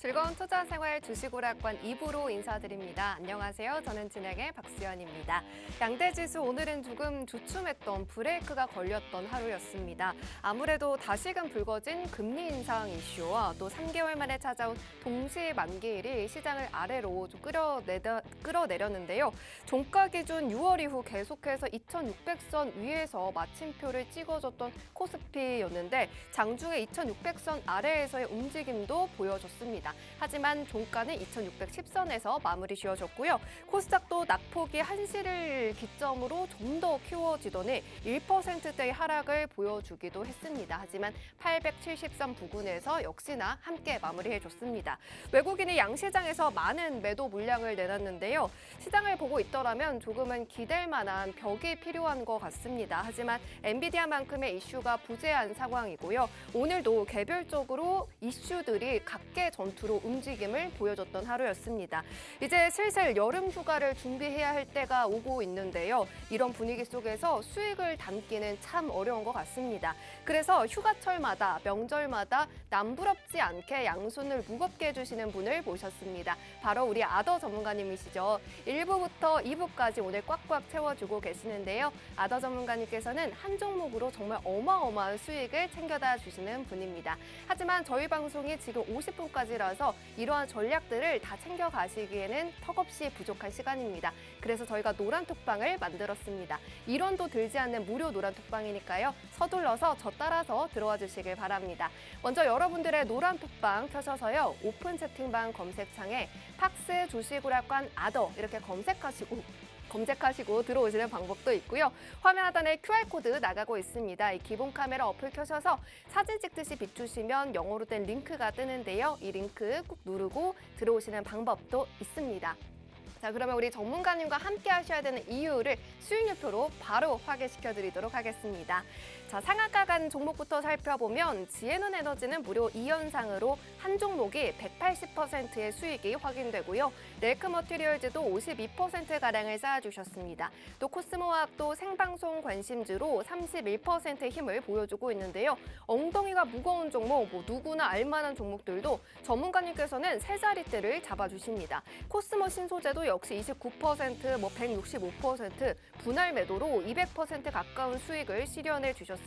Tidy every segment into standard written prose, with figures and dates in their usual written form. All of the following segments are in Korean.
즐거운 투자 생활 주식오락관 2부로 인사드립니다. 안녕하세요. 저는 진행의 박수연입니다. 양대 지수 오늘은 조금 주춤했던 브레이크가 걸렸던 하루였습니다. 아무래도 다시금 불거진 금리 인상 이슈와 또 3개월 만에 찾아온 동시 만기일이 시장을 아래로 좀 끌어내렸는데요. 종가 기준 6월 이후 계속해서 2,600선 위에서 마침표를 찍어줬던 코스피였는데 장중에 2,600선 아래에서의 움직임도 보여줬습니다. 하지만 종가는 2,610선에서 마무리 지어졌고요. 코스닥도 낙폭이 한시를 기점으로 좀 더 키워지더니 1%대의 하락을 보여주기도 했습니다. 하지만 870선 부근에서 역시나 함께 마무리해줬습니다. 외국인이 양시장에서 많은 매도 물량을 내놨는데요. 시장을 보고 있더라면 조금은 기댈 만한 벽이 필요한 것 같습니다. 하지만 엔비디아만큼의 이슈가 부재한 상황이고요. 오늘도 개별적으로 이슈들이 각계 전투로 움직임을 보여줬던 하루였습니다. 이제 슬슬 여름 휴가를 준비해야 할 때가 오고 있는데요. 이런 분위기 속에서 수익을 담기는 참 어려운 것 같습니다. 그래서 휴가철마다 명절마다 남부럽지 않게 양손을 무겁게 해주시는 분을 모셨습니다. 바로 우리 아더 전문가님이시죠. 1부부터 2부까지 오늘 꽉꽉 채워주고 계시는데요. 아더 전문가님께서는 한 종목으로 정말 어마어마한 수익을 챙겨다 주시는 분입니다. 하지만 저희 방송이 지금 50분까지라서 이러한 전략들을 다 챙겨가시기에는 턱없이 부족한 시간입니다. 그래서 저희가 노란톡방을 만들었습니다. 1원도 들지 않는 무료 노란톡방이니까요. 서둘러서 저 따라서 들어와 주시길 바랍니다. 먼저 여러분들의 노란톡방 켜셔서요. 오픈 채팅방 검색창에 팍스 주식오락관 아더 이렇게 검색하시고 들어오시는 방법도 있고요. 화면 하단에 QR코드 나가고 있습니다. 이 기본 카메라 어플 켜셔서 사진 찍듯이 비추시면 영어로 된 링크가 뜨는데요. 이 링크 꾹 누르고 들어오시는 방법도 있습니다. 자, 그러면 우리 전문가님과 함께 하셔야 되는 이유를 수익률표로 바로 확인시켜 드리도록 하겠습니다. 자, 상한가 간 종목부터 살펴보면 지에논 에너지는 무려 2연상으로 한 종목이 180%의 수익이 확인되고요. 렐크 머티리얼즈도 52%가량을 쌓아주셨습니다. 또 코스모화학도 생방송 관심주로 31%의 힘을 보여주고 있는데요. 엉덩이가 무거운 종목, 누구나 알만한 종목들도 전문가님께서는 세 자릿대를 잡아주십니다. 코스모 신소재도 역시 29%, 165% 분할 매도로 200% 가까운 수익을 실현해 주셨습니다.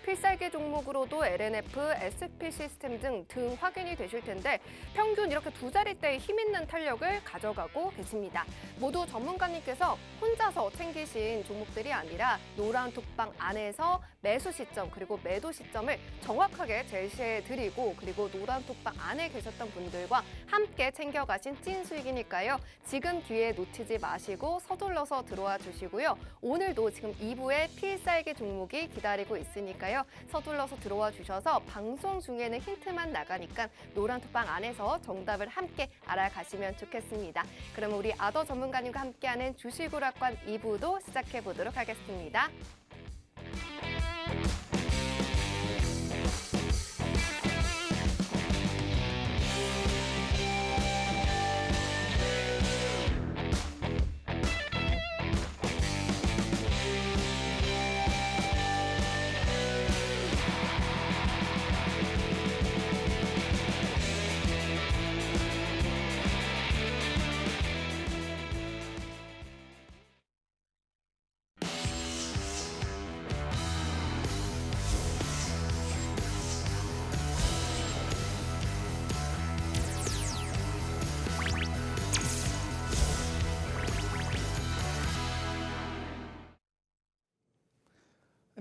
필살기 종목으로도 LNF, SP 시스템 등 확인이 되실 텐데 평균 이렇게 두 자릿대의 힘 있는 탄력을 가져가고 계십니다. 모두 전문가님께서 혼자서 챙기신 종목들이 아니라 노란톡방 안에서 매수 시점 그리고 매도 시점을 정확하게 제시해드리고 그리고 노란톡방 안에 계셨던 분들과 함께 챙겨가신 찐 수익이니까요. 지금 기회 놓치지 마시고 서둘러서 들어와 주시고요. 오늘도 지금 2부에 필살기 종목이 기다리고 있으니까요. 서둘러서 들어와 주셔서 방송 중에는 힌트만 나가니까 노란톡방 안에서 정답을 함께 알아가시면 좋겠습니다. 그럼 우리 아더 전문가님과 함께하는 주식오락관 2부도 시작해 보도록 하겠습니다.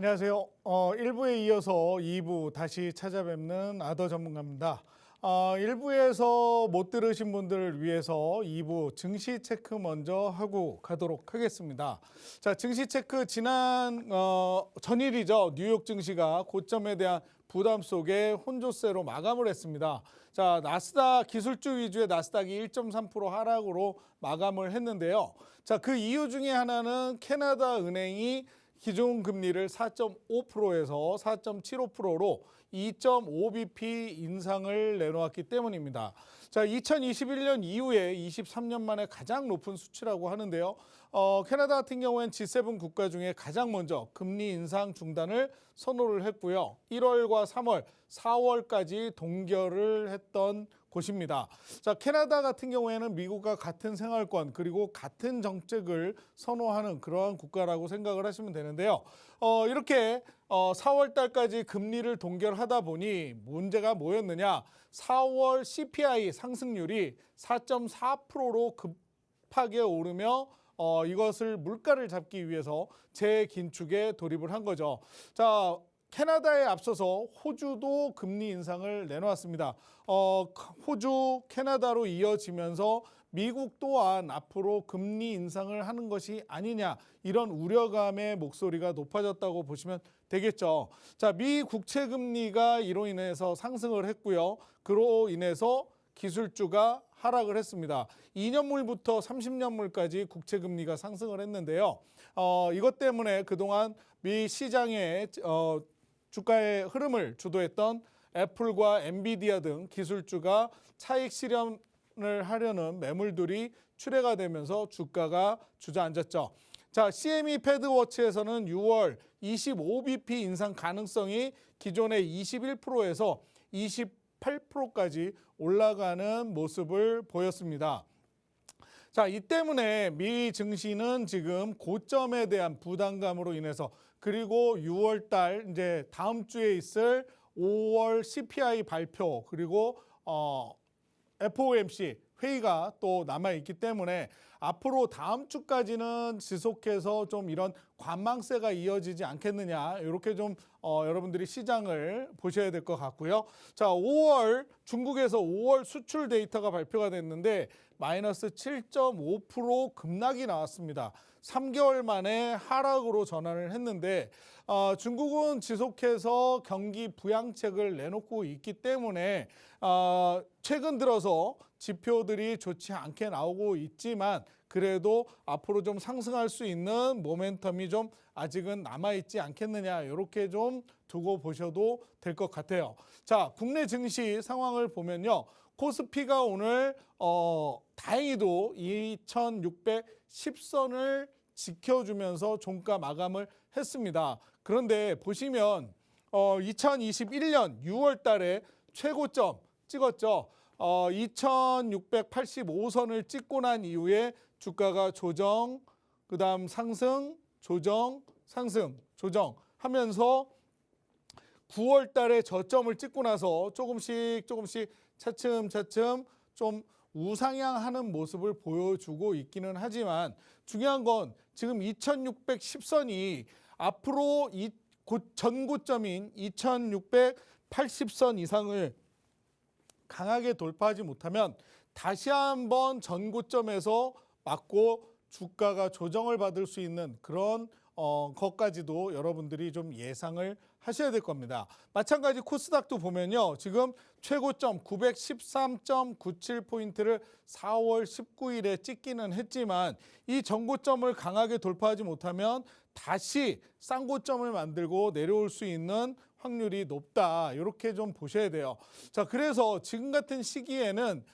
안녕하세요. 1부에 이어서 2부 다시 찾아뵙는 아더 전문가입니다. 1부에서 못 들으신 분들을 위해서 2부 증시 체크 먼저 하고 가도록 하겠습니다. 자, 증시 체크 지난 전일이죠. 뉴욕 증시가 고점에 대한 부담 속에 혼조세로 마감을 했습니다. 자, 나스닥 기술주 위주의 나스닥이 1.3% 하락으로 마감을 했는데요. 자, 그 이유 중에 하나는 캐나다 은행이 기존 금리를 4.5%에서 4.75%로 2.5bp 인상을 내놓았기 때문입니다. 자, 2021년 이후에 23년 만에 가장 높은 수치라고 하는데요. 캐나다 같은 경우엔 G7 국가 중에 가장 먼저 금리 인상 중단을 선호를 했고요. 1월과 3월, 4월까지 동결을 했던 곳입니다. 자, 캐나다 같은 경우에는 미국과 같은 생활권 그리고 같은 정책을 선호하는 그러한 국가라고 생각을 하시면 되는데요. 이렇게 4월 달까지 금리를 동결하다 보니 문제가 뭐였느냐? 4월 CPI 상승률이 4.4%로 급하게 오르며 이것을 물가를 잡기 위해서 재긴축에 돌입을 한 거죠. 자, 캐나다에 앞서서 호주도 금리 인상을 내놓았습니다. 호주, 캐나다로 이어지면서 미국 또한 앞으로 금리 인상을 하는 것이 아니냐 이런 우려감의 목소리가 높아졌다고 보시면 되겠죠. 자, 미 국채 금리가 이로 인해서 상승을 했고요. 그로 인해서 기술주가 하락을 했습니다. 2년물부터 30년물까지 국채 금리가 상승을 했는데요. 이것 때문에 그동안 미 시장의 주가의 흐름을 주도했던 애플과 엔비디아 등 기술주가 차익 실현을 하려는 매물들이 출회가 되면서 주가가 주저앉았죠. 자, CME 패드워치에서는 6월 25bp 인상 가능성이 기존의 21%에서 28%까지 올라가는 모습을 보였습니다. 자, 이 때문에 미 증시는 지금 고점에 대한 부담감으로 인해서 그리고 6월 달 이제 다음 주에 있을 5월 CPI 발표 그리고 FOMC 회의가 또 남아 있기 때문에 앞으로 다음 주까지는 지속해서 좀 이런 관망세가 이어지지 않겠느냐 이렇게 좀 여러분들이 시장을 보셔야 될 것 같고요. 자, 5월 중국에서 5월 수출 데이터가 발표가 됐는데 마이너스 7.5% 급락이 나왔습니다. 3개월 만에 하락으로 전환을 했는데 중국은 지속해서 경기 부양책을 내놓고 있기 때문에 최근 들어서 지표들이 좋지 않게 나오고 있지만 그래도 앞으로 좀 상승할 수 있는 모멘텀이 좀 아직은 남아있지 않겠느냐 이렇게 좀 두고 보셔도 될 것 같아요. 자, 국내 증시 상황을 보면요. 코스피가 오늘 다행히도 2610선을 지켜주면서 종가 마감을 했습니다. 그런데 보시면 2021년 6월 달에 최고점 찍었죠. 2685선을 찍고 난 이후에 주가가 조정, 그 다음 상승, 조정, 상승, 조정 하면서 9월 달에 저점을 찍고 나서 조금씩 차츰 좀 우상향하는 모습을 보여주고 있기는 하지만 중요한 건 지금 2610선이 앞으로 전고점인 2680선 이상을 강하게 돌파하지 못하면 다시 한번 전고점에서 맞고 주가가 조정을 받을 수 있는 그런 것까지도 여러분들이 좀 예상을 하셔야 될 겁니다. 마찬가지 코스닥도 보면요. 지금 최고점 913.97포인트를 4월 19일에 찍기는 했지만 이 전고점을 강하게 돌파하지 못하면 다시 쌍고점을 만들고 내려올 수 있는 확률이 높다. 이렇게 좀 보셔야 돼요. 자, 그래서 지금 같은 시기에는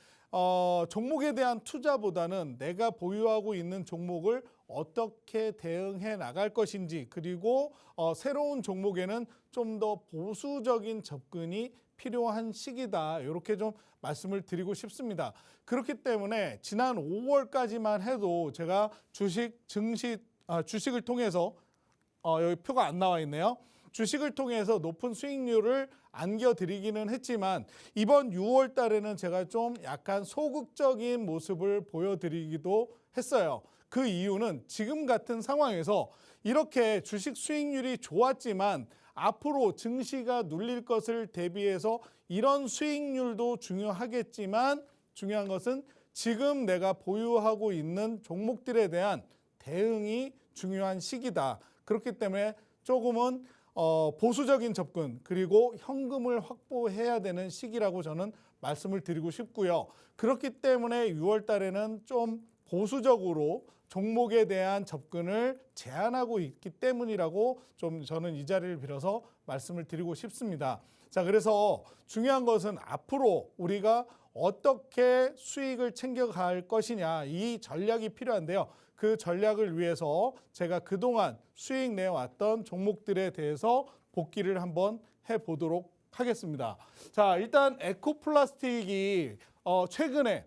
종목에 대한 투자보다는 내가 보유하고 있는 종목을 어떻게 대응해 나갈 것인지 그리고 새로운 종목에는 좀 더 보수적인 접근이 필요한 시기다. 이렇게 좀 말씀을 드리고 싶습니다. 그렇기 때문에 지난 5월까지만 해도 제가 주식을 통해서 여기 표가 안 나와 있네요. 주식을 통해서 높은 수익률을 안겨드리기는 했지만 이번 6월 달에는 제가 좀 약간 소극적인 모습을 보여드리기도 했어요. 그 이유는 지금 같은 상황에서 이렇게 주식 수익률이 좋았지만 앞으로 증시가 눌릴 것을 대비해서 이런 수익률도 중요하겠지만 중요한 것은 지금 내가 보유하고 있는 종목들에 대한 대응이 중요한 시기다. 그렇기 때문에 조금은 보수적인 접근 그리고 현금을 확보해야 되는 시기라고 저는 말씀을 드리고 싶고요. 그렇기 때문에 6월 달에는 좀 보수적으로 종목에 대한 접근을 제한하고 있기 때문이라고 좀 저는 이 자리를 빌어서 말씀을 드리고 싶습니다. 자, 그래서 중요한 것은 앞으로 우리가 어떻게 수익을 챙겨갈 것이냐, 이 전략이 필요한데요. 그 전략을 위해서 제가 그동안 수익 내왔던 종목들에 대해서 복기를 한번 해보도록 하겠습니다. 자, 일단 에코플라스틱이 최근에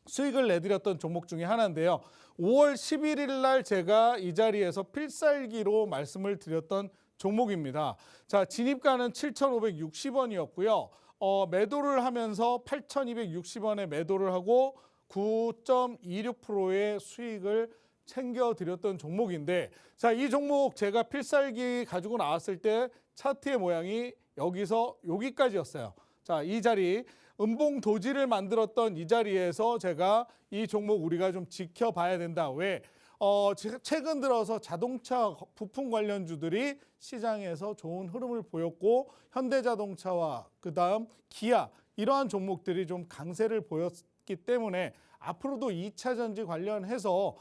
수익을 내드렸던 종목 중에 하나인데요. 5월 11일 날 제가 이 자리에서 필살기로 말씀을 드렸던 종목입니다. 자, 진입가는 7,560원이었고요. 매도를 하면서 8,260원에 매도를 하고 9.26%의 수익을 챙겨드렸던 종목인데, 자, 이 종목 제가 필살기 가지고 나왔을 때 차트의 모양이 여기서 여기까지였어요. 자, 이 자리 음봉 도지를 만들었던 이 자리에서 제가 이 종목 우리가 좀 지켜봐야 된다. 왜? 최근 들어서 자동차 부품 관련주들이 시장에서 좋은 흐름을 보였고, 현대자동차와 그다음 기아 이러한 종목들이 좀 강세를 보였기 때문에 앞으로도 2차 전지 관련해서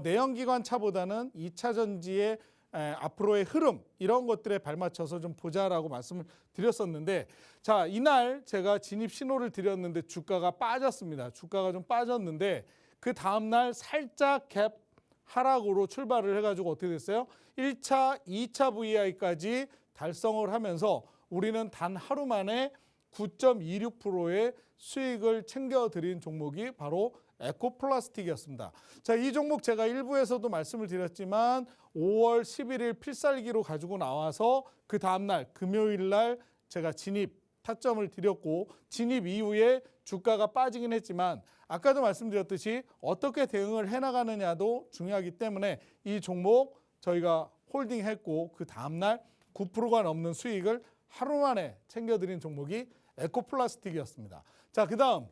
내연기관 차보다는 2차 전지의 앞으로의 흐름 이런 것들에 발맞춰서 좀 보자라고 말씀을 드렸었는데, 자, 이날 제가 진입 신호를 드렸는데 주가가 빠졌습니다. 주가가 좀 빠졌는데 그 다음날 살짝 갭 하락으로 출발을 해가지고 어떻게 됐어요? 1차, 2차 VI까지 달성을 하면서 우리는 단 하루 만에 9.26%의 수익을 챙겨드린 종목이 바로 에코플라스틱이었습니다. 자, 이 종목 제가 일부에서도 말씀을 드렸지만 5월 11일 필살기로 가지고 나와서 그 다음날 금요일 날 제가 진입 타점을 드렸고, 진입 이후에 주가가 빠지긴 했지만 아까도 말씀드렸듯이 어떻게 대응을 해나가느냐도 중요하기 때문에 이 종목 저희가 홀딩했고 그 다음날 9%가 넘는 수익을 하루 만에 챙겨드린 종목이 에코플라스틱이었습니다. 자, 그 다음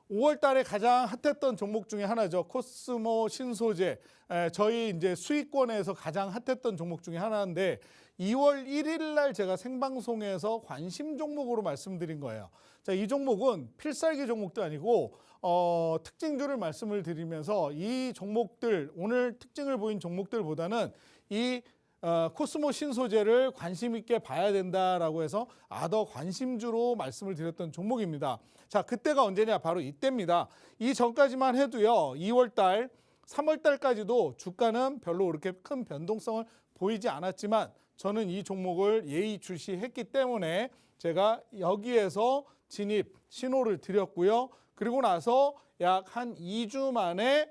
5월 달에 가장 핫했던 종목 중에 하나죠. 코스모 신소재. 저희 이제 수익권에서 가장 핫했던 종목 중에 하나인데 2월 1일 날 제가 생방송에서 관심 종목으로 말씀드린 거예요. 자, 이 종목은 필살기 종목도 아니고 특징주를 말씀을 드리면서 이 종목들, 오늘 특징을 보인 종목들보다는 이 코스모 신소재를 관심 있게 봐야 된다라고 해서 더 관심주로 말씀을 드렸던 종목입니다. 자, 그때가 언제냐? 바로 이때입니다. 이 전까지만 해도요, 2월 달, 3월 달까지도 주가는 별로 그렇게 큰 변동성을 보이지 않았지만 저는 이 종목을 예의주시했기 때문에 제가 여기에서 진입 신호를 드렸고요. 그리고 나서 약 한 2주 만에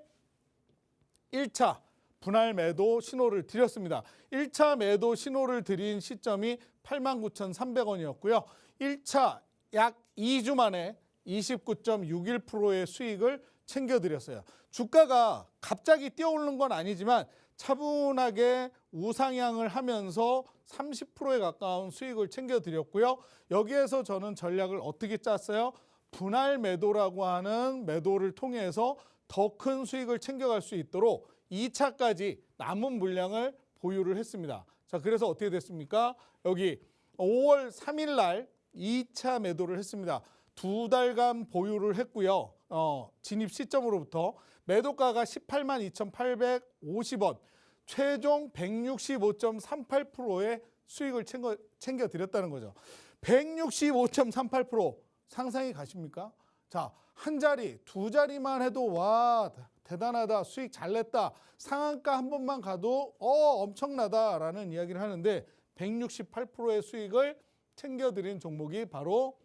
1차 분할 매도 신호를 드렸습니다. 1차 매도 신호를 드린 시점이 89,300원이었고요. 1차 약 2주 만에 29.61%의 수익을 챙겨드렸어요. 주가가 갑자기 뛰어오르는 건 아니지만 차분하게 우상향을 하면서 30%에 가까운 수익을 챙겨드렸고요. 여기에서 저는 전략을 어떻게 짰어요? 분할 매도라고 하는 매도를 통해서 더 큰 수익을 챙겨갈 수 있도록 2차까지 남은 물량을 보유를 했습니다. 자, 그래서 어떻게 됐습니까? 여기 5월 3일 날 2차 매도를 했습니다. 2달간 보유를 했고요. 진입 시점으로부터 매도가가 182,850원, 최종 165.38%의 수익을 챙겨드렸다는 거죠. 165.38% 상상이 가십니까? 자, 한 자리, 두 자리만 해도 와 대단하다, 수익 잘 냈다, 상한가 한 번만 가도 엄청나다라는 이야기를 하는데 168%의 수익을 챙겨드린 종목이 바로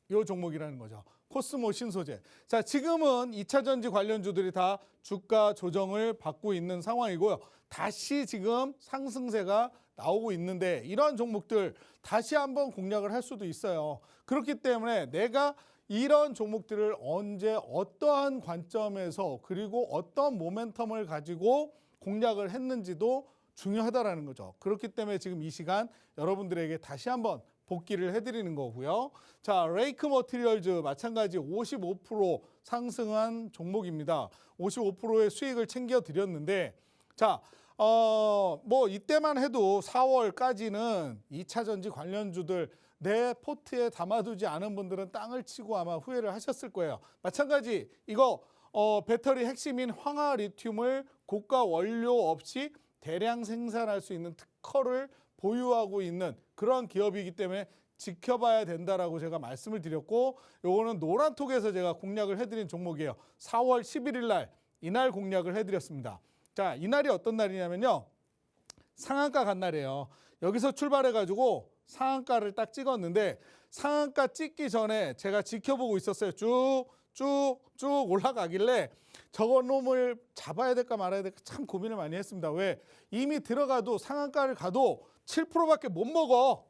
이 종목이라는 거죠. 코스모 신소재. 자, 지금은 2차 전지 관련주들이 다 주가 조정을 받고 있는 상황이고요. 다시 지금 상승세가 나오고 있는데 이러한 종목들 다시 한번 공략을 할 수도 있어요. 그렇기 때문에 내가 이런 종목들을 언제 어떠한 관점에서 그리고 어떤 모멘텀을 가지고 공략을 했는지도 중요하다라는 거죠. 그렇기 때문에 지금 이 시간 여러분들에게 다시 한번 복기를 해드리는 거고요. 자, 레이크 머티리얼즈 마찬가지 55% 상승한 종목입니다. 55%의 수익을 챙겨드렸는데, 자, 뭐 이때만 해도 4월까지는 2차 전지 관련주들 내 포트에 담아두지 않은 분들은 땅을 치고 아마 후회를 하셨을 거예요. 마찬가지 이거 배터리 핵심인 황화 리튬을 고가 원료 없이 대량 생산할 수 있는 특허를 보유하고 있는 그런 기업이기 때문에 지켜봐야 된다라고 제가 말씀을 드렸고, 요거는 노란톡에서 제가 공략을 해드린 종목이에요. 4월 11일 날 이날 공략을 해드렸습니다. 자, 이날이 어떤 날이냐면요, 상한가 간 날이에요. 여기서 출발해가지고 상한가를 딱 찍었는데, 상한가 찍기 전에 제가 지켜보고 있었어요. 쭉 올라가길래 저거 놈을 잡아야 될까 말아야 될까 참 고민을 많이 했습니다. 왜? 이미 들어가도 상한가를 가도 7%밖에 못 먹어.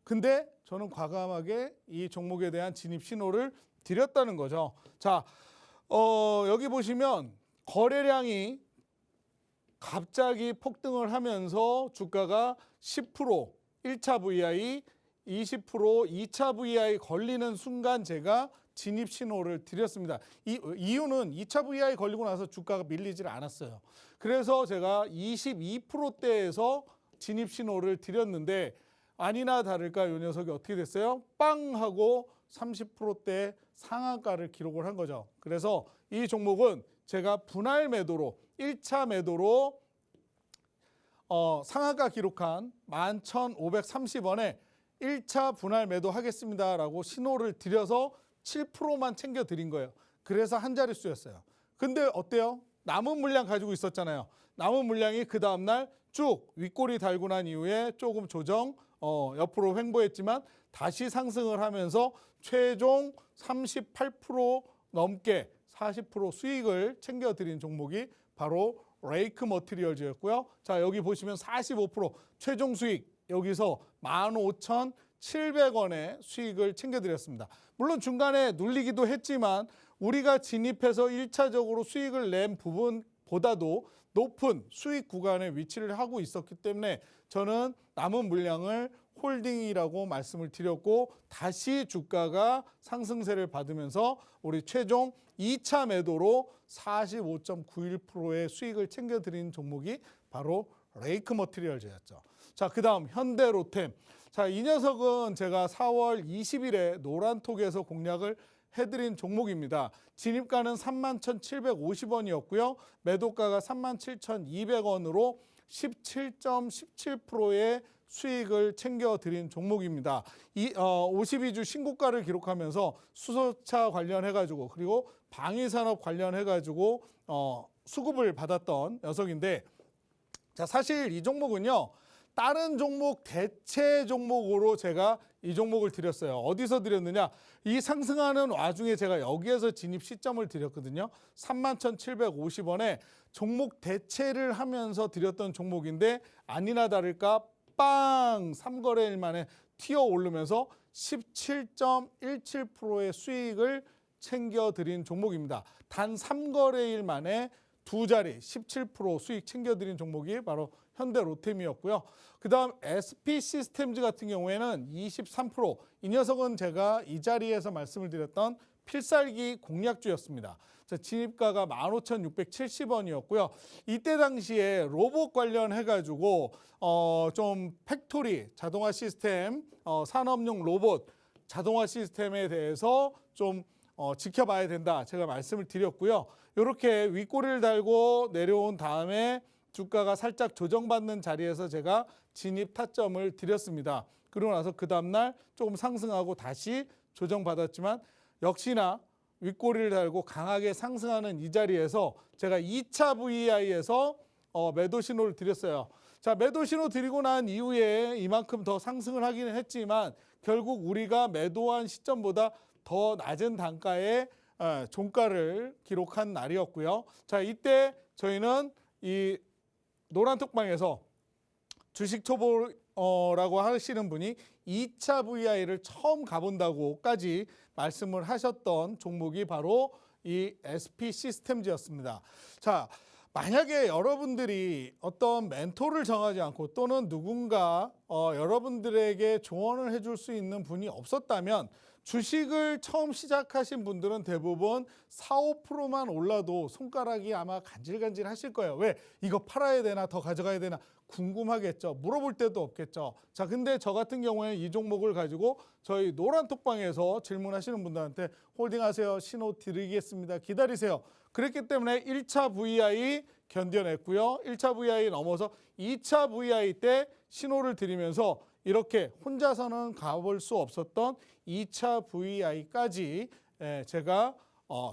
근데 저는 과감하게 이 종목에 대한 진입 신호를 드렸다는 거죠. 자, 여기 보시면 거래량이 갑자기 폭등을 하면서 주가가 10% 1차 VI, 20% 2차 VI 걸리는 순간 제가 진입 신호를 드렸습니다. 이유는 2차 VI 걸리고 나서 주가가 밀리질 않았어요. 그래서 제가 22%대에서 진입 신호를 드렸는데, 아니나 다를까 이 녀석이 어떻게 됐어요? 빵 하고 30%대 상한가를 기록을 한 거죠. 그래서 이 종목은 제가 분할 매도로 1차 매도로 상한가 기록한 11,530원에 1차 분할 매도 하겠습니다라고 신호를 드려서 7%만 챙겨 드린 거예요. 그래서 한 자릿수였어요. 근데 어때요? 남은 물량 가지고 있었잖아요. 남은 물량이 그 다음날 쭉 윗꼬리 달고 난 이후에 조금 조정, 옆으로 횡보했지만 다시 상승을 하면서 최종 38% 넘게 40% 수익을 챙겨 드린 종목이 바로 레이크 머티리얼즈였고요. 자, 여기 보시면 45% 최종 수익, 여기서 15,700원의 수익을 챙겨드렸습니다. 물론 중간에 눌리기도 했지만 우리가 진입해서 1차적으로 수익을 낸 부분보다도 높은 수익 구간에 위치를 하고 있었기 때문에 저는 남은 물량을 홀딩이라고 말씀을 드렸고, 다시 주가가 상승세를 받으면서 우리 최종 2차 매도로 45.91%의 수익을 챙겨드린 종목이 바로 레이크 머티리얼즈였죠. 자, 그 다음 현대로템. 자, 이 녀석은 제가 4월 20일에 노란톡에서 공략을 해드린 종목입니다. 진입가는 31,750원이었고요. 매도가가 37,200원으로 17.17%의 수익을 챙겨드린 종목입니다. 52주 신고가를 기록하면서 수소차 관련해가지고 그리고 방위산업 관련해가지고 수급을 받았던 녀석인데, 자, 사실 이 종목은요, 다른 종목 대체 종목으로 제가 이 종목을 드렸어요. 어디서 드렸느냐? 이 상승하는 와중에 제가 여기에서 진입 시점을 드렸거든요. 31,750원에 종목 대체를 하면서 드렸던 종목인데, 아니나 다를까 빵 3거래일 만에 튀어 오르면서 17.17%의 수익을 챙겨드린 종목입니다. 단 3거래일 만에 두 자리 17% 수익 챙겨드린 종목이 바로 현대로템이었고요. 그 다음 SP 시스템즈 같은 경우에는 23%, 이 녀석은 제가 이 자리에서 말씀을 드렸던 필살기 공략주였습니다. 진입가가 15,670원이었고요. 이때 당시에 로봇 관련해가지고 좀 팩토리, 자동화 시스템, 산업용 로봇, 자동화 시스템에 대해서 좀 지켜봐야 된다, 제가 말씀을 드렸고요. 이렇게 윗꼬리를 달고 내려온 다음에 주가가 살짝 조정받는 자리에서 제가 진입 타점을 드렸습니다. 그러고 나서 그 다음날 조금 상승하고 다시 조정받았지만 역시나 윗꼬리를 달고 강하게 상승하는 이 자리에서 제가 2차 VI에서 매도 신호를 드렸어요. 자, 매도 신호 드리고 난 이후에 이만큼 더 상승을 하기는 했지만 결국 우리가 매도한 시점보다 더 낮은 단가의 종가를 기록한 날이었고요. 자, 이때 저희는 이 노란톡방에서 주식 초보라고 하시는 분이 2차 VI를 처음 가본다고까지 말씀을 하셨던 종목이 바로 이 SP 시스템즈였습니다. 자, 만약에 여러분들이 어떤 멘토를 정하지 않고 또는 누군가 여러분들에게 조언을 해줄 수 있는 분이 없었다면 주식을 처음 시작하신 분들은 대부분 4, 5%만 올라도 손가락이 아마 간질간질 하실 거예요. 왜? 이거 팔아야 되나? 더 가져가야 되나? 궁금하겠죠. 물어볼 데도 없겠죠. 자, 근데 저 같은 경우에는 이 종목을 가지고 저희 노란톡방에서 질문하시는 분들한테 홀딩하세요. 신호 드리겠습니다. 기다리세요. 그랬기 때문에 1차 VI 견뎌냈고요. 1차 VI 넘어서 2차 VI 때 신호를 드리면서 이렇게 혼자서는 가볼 수 없었던 2차 VI까지 제가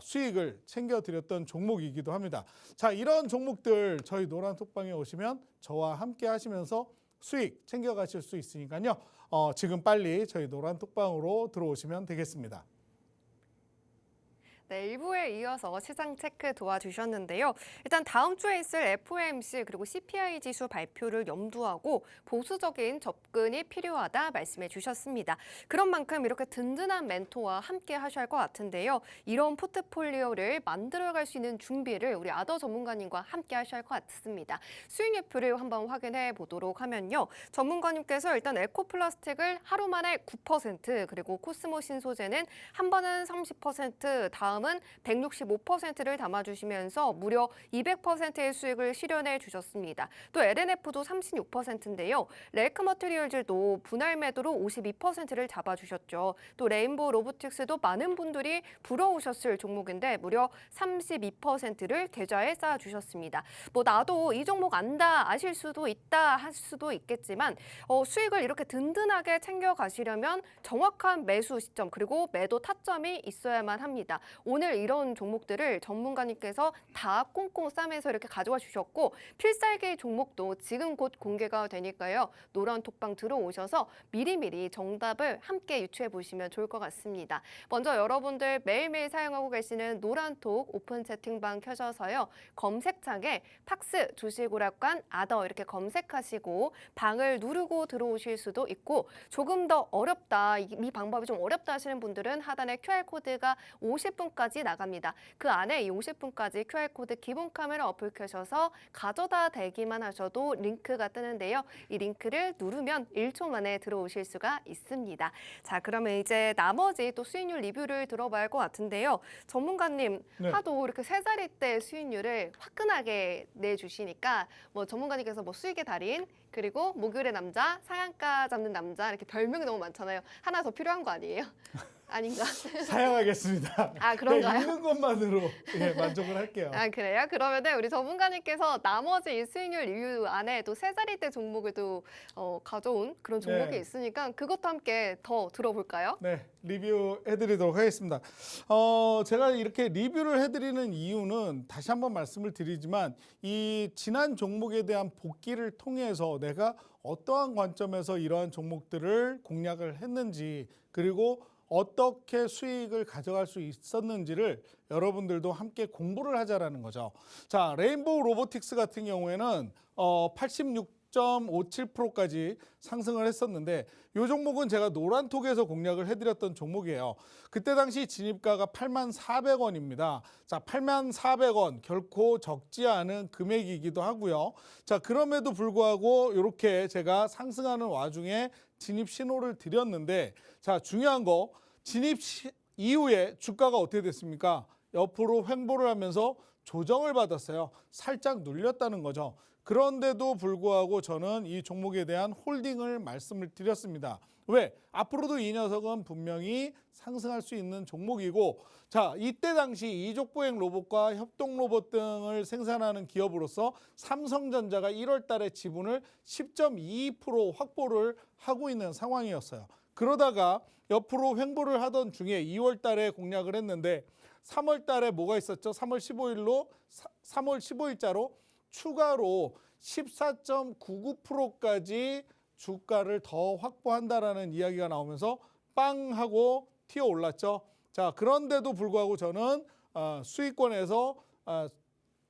수익을 챙겨드렸던 종목이기도 합니다. 자, 이런 종목들 저희 노란톡방에 오시면 저와 함께 하시면서 수익 챙겨가실 수 있으니까요. 지금 빨리 저희 노란톡방으로 들어오시면 되겠습니다. 네, 1부에 이어서 시장 체크 도와주셨는데요. 일단 다음 주에 있을 FOMC 그리고 CPI 지수 발표를 염두하고 보수적인 접근이 필요하다 말씀해 주셨습니다. 그런 만큼 이렇게 든든한 멘토와 함께 하셔야 할 것 같은데요. 이런 포트폴리오를 만들어갈 수 있는 준비를 우리 아더 전문가님과 함께 하셔야 할 것 같습니다. 수익률표를 한번 확인해 보도록 하면요. 전문가님께서 일단 에코플라스틱을 하루 만에 9%, 그리고 코스모 신소재는 한 번은 30%, 다음은 165%를 담아주시면서 무려 200%의 수익을 실현해 주셨습니다. 또 LNF도 36%인데요. 레이크 머티리얼즈도 분할 매도로 52%를 잡아주셨죠. 또 레인보우 로보틱스도 많은 분들이 부러우셨을 종목인데 무려 32%를 계좌에 쌓아주셨습니다. 뭐 나도 이 종목 안다 아실 수도 있다 할 수도 있겠지만 수익을 이렇게 든든하게 챙겨가시려면 정확한 매수 시점 그리고 매도 타점이 있어야만 합니다. 오늘 이런 종목들을 전문가님께서 다 꽁꽁 싸매서 이렇게 가져와 주셨고 필살기 종목도 지금 곧 공개가 되니까요. 노란톡방 들어오셔서 미리미리 정답을 함께 유추해 보시면 좋을 것 같습니다. 먼저 여러분들 매일매일 사용하고 계시는 노란톡 오픈 채팅방 켜셔서요. 검색창에 팍스 주식오락관 아더 이렇게 검색하시고 방을 누르고 들어오실 수도 있고 조금 더 어렵다, 이 방법이 좀 어렵다 하시는 분들은 하단에 QR코드가 50분까지 나갑니다. 그 안에 이 50분까지 QR코드 기본 카메라 어플 켜셔서 가져다 대기만 하셔도 링크가 뜨는데요. 이 링크를 누르면 1초 만에 들어오실 수가 있습니다. 자, 그러면 이제 나머지 또 수익률 리뷰를 들어봐야 할 것 같은데요. 전문가님 네. 하도 이렇게 세 자릿대 수익률을 화끈하게 내주시니까 뭐 전문가님께서 뭐 수익의 달인 그리고 목요일의 남자, 상한가 잡는 남자 이렇게 별명이 너무 많잖아요. 하나 더 필요한 거 아니에요? 아닌가? 사양하겠습니다. 아, 그런가요? 있는 것만으로 만족을 할게요. 아, 그래요? 그러면은 우리 전문가님께서 나머지 이 수익률 리뷰 안에 또 세 자릿대 종목을 또 가져온 그런 종목이 네. 있으니까 그것도 함께 더 들어볼까요? 네, 리뷰해드리도록 하겠습니다. 제가 이렇게 리뷰를 해드리는 이유는 다시 한번 말씀을 드리지만 이 지난 종목에 대한 복기를 통해서 내가 어떠한 관점에서 이러한 종목들을 공략을 했는지 그리고 어떻게 수익을 가져갈 수 있었는지를 여러분들도 함께 공부를 하자라는 거죠. 자, 레인보우 로보틱스 같은 경우에는 86.57%까지 상승을 했었는데 이 종목은 제가 노란톡에서 공략을 해드렸던 종목이에요. 그때 당시 진입가가 84,400원입니다. 자, 84,400원 결코 적지 않은 금액이기도 하고요. 자, 그럼에도 불구하고 이렇게 제가 상승하는 와중에 진입 신호를 드렸는데 자, 중요한 거 진입 이후에 주가가 어떻게 됐습니까? 옆으로 횡보를 하면서 조정을 받았어요. 살짝 눌렸다는 거죠. 그런데도 불구하고 저는 이 종목에 대한 홀딩을 말씀을 드렸습니다. 왜? 앞으로도 이 녀석은 분명히 상승할 수 있는 종목이고 자, 이때 당시 이족보행 로봇과 협동 로봇 등을 생산하는 기업으로서 삼성전자가 1월 달에 지분을 10.22% 확보를 하고 있는 상황이었어요. 그러다가 옆으로 횡보를 하던 중에 2월 달에 공략을 했는데 3월 달에 뭐가 있었죠? 3월 15일자로 추가로 14.99%까지 주가를 더 확보한다라는 이야기가 나오면서 빵 하고 튀어 올랐죠. 자, 그런데도 불구하고 저는 수익권에서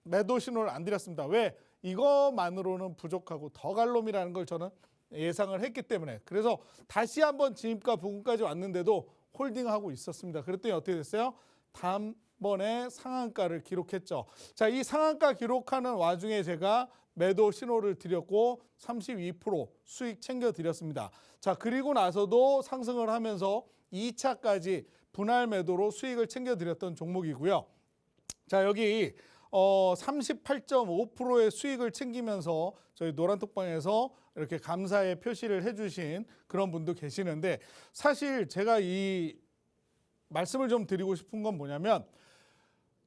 매도 신호를 안 드렸습니다. 왜? 이것만으로는 부족하고 더 갈 놈이라는 걸 저는 예상을 했기 때문에 그래서 다시 한번 진입가 부근까지 왔는데도 홀딩하고 있었습니다. 그랬더니 어떻게 됐어요? 다음번에 상한가를 기록했죠. 자, 이 상한가 기록하는 와중에 제가 매도 신호를 드렸고 32% 수익 챙겨드렸습니다. 자, 그리고 나서도 상승을 하면서 2차까지 분할 매도로 수익을 챙겨드렸던 종목이고요. 자, 여기 38.5%의 수익을 챙기면서 저희 노란톡방에서 이렇게 감사의 표시를 해주신 그런 분도 계시는데 사실 제가 이 말씀을 좀 드리고 싶은 건 뭐냐면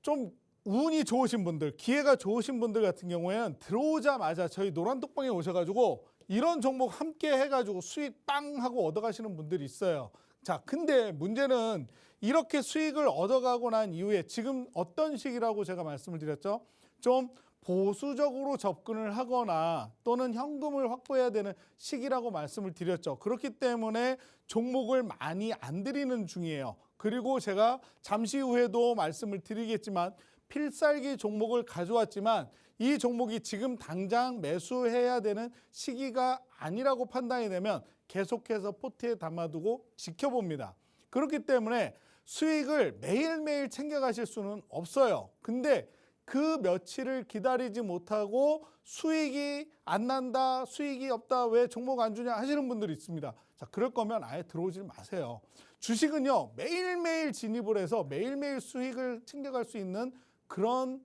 좀 운이 좋으신 분들, 기회가 좋으신 분들 같은 경우에는 들어오자마자 저희 노란톡방에 오셔가지고 이런 종목 함께 해가지고 수익 빵 하고 얻어가시는 분들이 있어요. 자, 근데 문제는 이렇게 수익을 얻어가고 난 이후에 지금 어떤 시기라고 제가 말씀을 드렸죠? 좀 보수적으로 접근을 하거나 또는 현금을 확보해야 되는 시기라고 말씀을 드렸죠. 그렇기 때문에 종목을 많이 안 드리는 중이에요. 그리고 제가 잠시 후에도 말씀을 드리겠지만 필살기 종목을 가져왔지만 이 종목이 지금 당장 매수해야 되는 시기가 아니라고 판단이 되면 계속해서 포트에 담아두고 지켜봅니다. 그렇기 때문에 수익을 매일매일 챙겨가실 수는 없어요. 근데 그 며칠을 기다리지 못하고 수익이 안 난다, 수익이 없다, 왜 종목 안 주냐 하시는 분들이 있습니다. 자, 그럴 거면 아예 들어오지 마세요. 주식은요, 매일매일 진입을 해서 매일매일 수익을 챙겨갈 수 있는 그런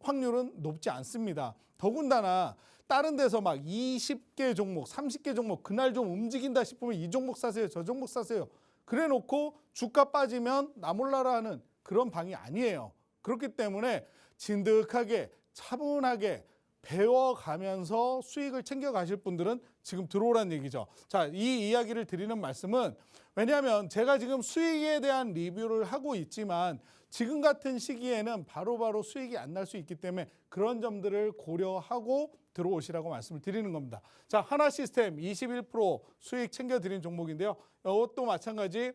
확률은 높지 않습니다. 더군다나 다른 데서 막 20개 종목, 30개 종목 그날 좀 움직인다 싶으면 이 종목 사세요, 저 종목 사세요. 그래 놓고 주가 빠지면 나 몰라라 하는 그런 방이 아니에요. 그렇기 때문에 진득하게 차분하게 배워가면서 수익을 챙겨가실 분들은 지금 들어오란 얘기죠. 자, 이 이야기를 드리는 말씀은 왜냐하면 제가 지금 수익에 대한 리뷰를 하고 있지만 지금 같은 시기에는 바로바로 수익이 안 날 수 있기 때문에 그런 점들을 고려하고 들어오시라고 말씀을 드리는 겁니다. 자, 하나시스템 21% 수익 챙겨드린 종목인데요. 이것도 마찬가지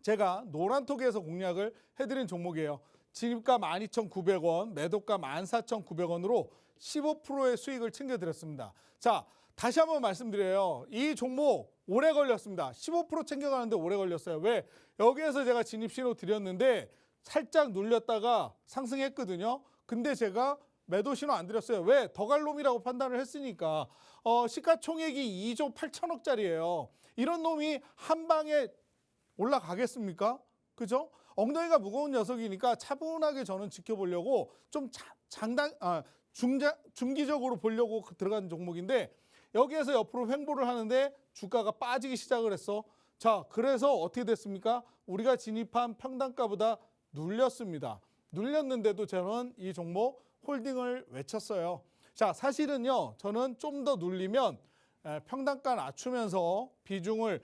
제가 노란톡에서 공략을 해드린 종목이에요. 진입가 12,900원, 매도가 14,900원으로 15%의 수익을 챙겨드렸습니다. 자, 다시 한번 말씀드려요. 이 종목 오래 걸렸습니다. 15% 챙겨가는데 오래 걸렸어요. 왜? 여기에서 제가 진입신호 드렸는데 살짝 눌렸다가 상승했거든요. 근데 제가 매도 신호 안 드렸어요. 왜? 더 갈 놈이라고 판단을 했으니까. 시가총액이 2조 8천억짜리예요. 이런 놈이 한 방에 올라가겠습니까? 그죠? 엉덩이가 무거운 녀석이니까 차분하게 저는 지켜보려고 좀 중기적으로 보려고 들어간 종목인데 여기에서 옆으로 횡보를 하는데 주가가 빠지기 시작을 했어. 자, 그래서 어떻게 됐습니까? 우리가 진입한 평단가보다 눌렸습니다. 눌렸는데도 저는 이 종목 홀딩을 외쳤어요. 자, 사실은요, 저는 좀 더 눌리면 평단가 낮추면서 비중을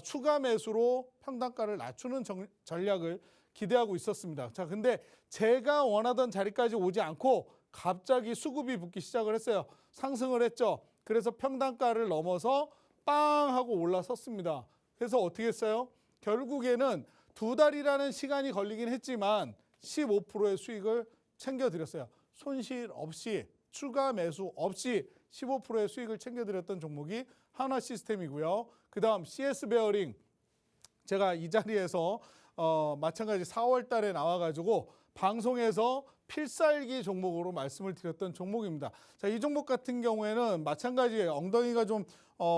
추가 매수로 평단가를 낮추는 전략을 기대하고 있었습니다. 자, 근데 제가 원하던 자리까지 오지 않고 갑자기 수급이 붙기 시작을 했어요. 상승을 했죠. 그래서 평단가를 넘어서 빵 하고 올라섰습니다. 그래서 어떻게 했어요? 결국에는 2달이라는 시간이 걸리긴 했지만 15%의 수익을 챙겨드렸어요. 손실 없이 추가 매수 없이 15%의 수익을 챙겨드렸던 종목이 한화시스템이고요. 그 다음 CS베어링 제가 이 자리에서 마찬가지 4월 달에 나와가지고 방송에서 필살기 종목으로 말씀을 드렸던 종목입니다. 자, 이 종목 같은 경우에는 마찬가지예요. 엉덩이가 좀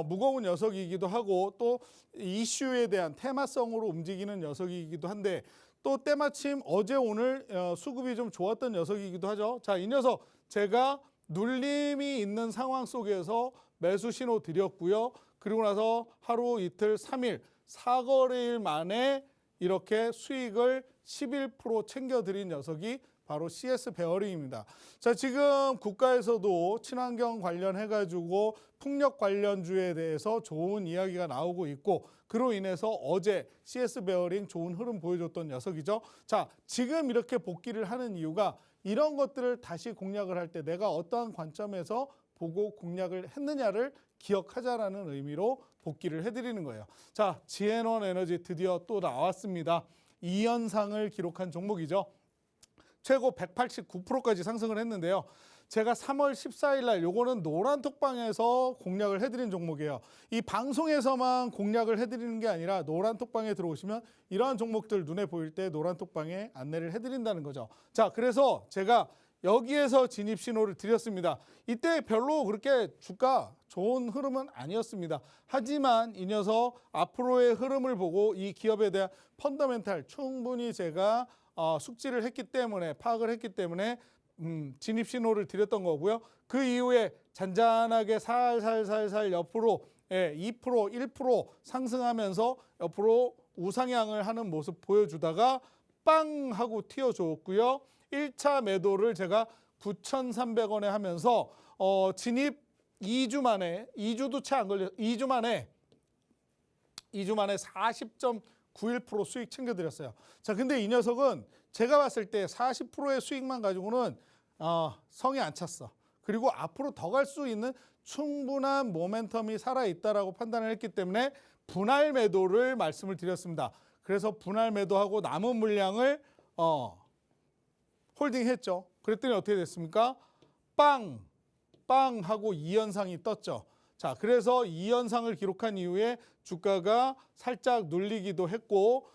무거운 녀석이기도 하고 또 이슈에 대한 테마성으로 움직이는 녀석이기도 한데 또 때마침 어제 오늘 수급이 좀 좋았던 녀석이기도 하죠. 자, 이 녀석 제가 눌림이 있는 상황 속에서 매수 신호 드렸고요. 그리고 나서 하루 이틀 3일 4거래일 만에 이렇게 수익을 11% 챙겨드린 녀석이 바로 CS 베어링입니다. 자, 지금 국가에서도 친환경 관련해가지고 풍력 관련주에 대해서 좋은 이야기가 나오고 있고 그로 인해서 어제 CS 베어링 좋은 흐름 보여줬던 녀석이죠. 자, 지금 이렇게 복귀를 하는 이유가 이런 것들을 다시 공략을 할 때 내가 어떠한 관점에서 보고 공략을 했느냐를 기억하자라는 의미로 복귀를 해드리는 거예요. 자, 지앤원 에너지 드디어 또 나왔습니다. 2연상을 기록한 종목이죠. 최고 189%까지 상승을 했는데요. 제가 3월 14일 날 요거는 노란톡방에서 공략을 해드린 종목이에요. 이 방송에서만 공략을 해드리는 게 아니라 노란톡방에 들어오시면 이러한 종목들 눈에 보일 때 노란톡방에 안내를 해드린다는 거죠. 자, 그래서 제가 여기에서 진입 신호를 드렸습니다. 이때 별로 그렇게 주가 좋은 흐름은 아니었습니다. 하지만 이 녀석 앞으로의 흐름을 보고 이 기업에 대한 펀더멘탈 충분히 제가 숙지를 했기 때문에 파악을 했기 때문에 진입 신호를 드렸던 거고요. 그 이후에 잔잔하게 살살살살 옆으로 2%, 1% 상승하면서 옆으로 우상향을 하는 모습 보여주다가 빵 하고 튀어줬고요. 1차 매도를 제가 9,300원에 하면서 진입 2주 만에 2주도 채 안 걸려 2주 만에 40.91% 수익 챙겨드렸어요. 자, 근데 이 녀석은 제가 봤을 때 40%의 수익만 가지고는 성이 안 찼어. 그리고 앞으로 더 갈 수 있는 충분한 모멘텀이 살아있다라고 판단을 했기 때문에 분할 매도를 말씀을 드렸습니다. 그래서 분할 매도하고 남은 물량을 홀딩했죠. 그랬더니 어떻게 됐습니까? 빵 하고 2연상이 떴죠. 자, 그래서 2연상을 기록한 이후에 주가가 살짝 눌리기도 했고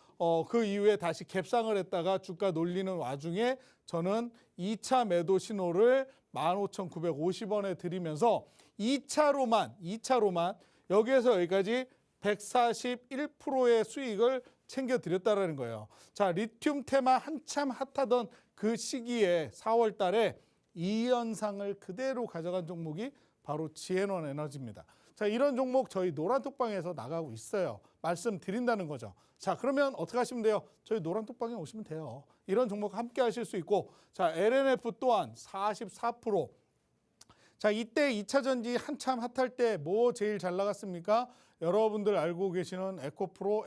그 이후에 다시 갭상을 했다가 주가 놀리는 와중에 저는 2차 매도 신호를 15,950원에 드리면서 2차로만 여기에서 여기까지 141%의 수익을 챙겨드렸다는 거예요. 자, 리튬 테마 한참 핫하던 그 시기에 4월 달에 2연상을 그대로 가져간 종목이 바로 지앤원 에너지입니다. 자, 이런 종목 저희 노란톡방에서 나가고 있어요. 말씀드린다는 거죠. 자, 그러면 어떻게 하시면 돼요? 저희 노란톡방에 오시면 돼요. 이런 종목 함께 하실 수 있고, 자, LNF 또한 44%. 자, 이때 2차 전지 한참 핫할 때 뭐 제일 잘 나갔습니까? 여러분들 알고 계시는 에코프로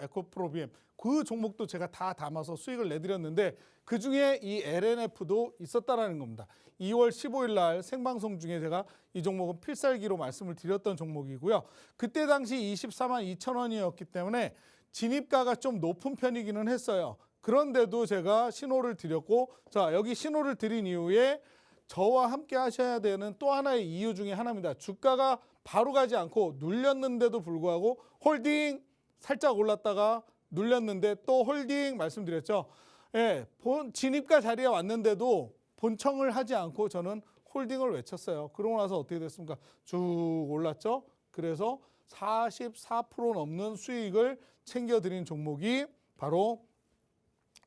BM. 그 종목도 제가 다 담아서 수익을 내드렸는데 그중에 이 LNF도 있었다라는 겁니다. 2월 15일 날 생방송 중에 제가 이 종목은 필살기로 말씀을 드렸던 종목이고요. 그때 당시 24만 2천 원이었기 때문에 진입가가 좀 높은 편이기는 했어요. 그런데도 제가 신호를 드렸고, 자, 여기 신호를 드린 이후에 저와 함께 하셔야 되는 또 하나의 이유 중에 하나입니다. 주가가 바로 가지 않고 눌렸는데도 불구하고 홀딩 살짝 올랐다가 눌렸는데 또 홀딩 말씀드렸죠. 예, 진입가 자리에 왔는데도 본청을 하지 않고 저는 홀딩을 외쳤어요. 그러고 나서 어떻게 됐습니까? 쭉 올랐죠. 그래서 44% 넘는 수익을 챙겨드린 종목이 바로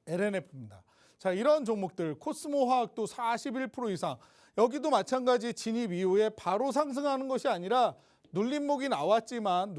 LNF입니다. 자, 이런 종목들 코스모 화학도 41% 이상. 여기도 마찬가지 진입 이후에 바로 상승하는 것이 아니라 눌림목이 나왔지만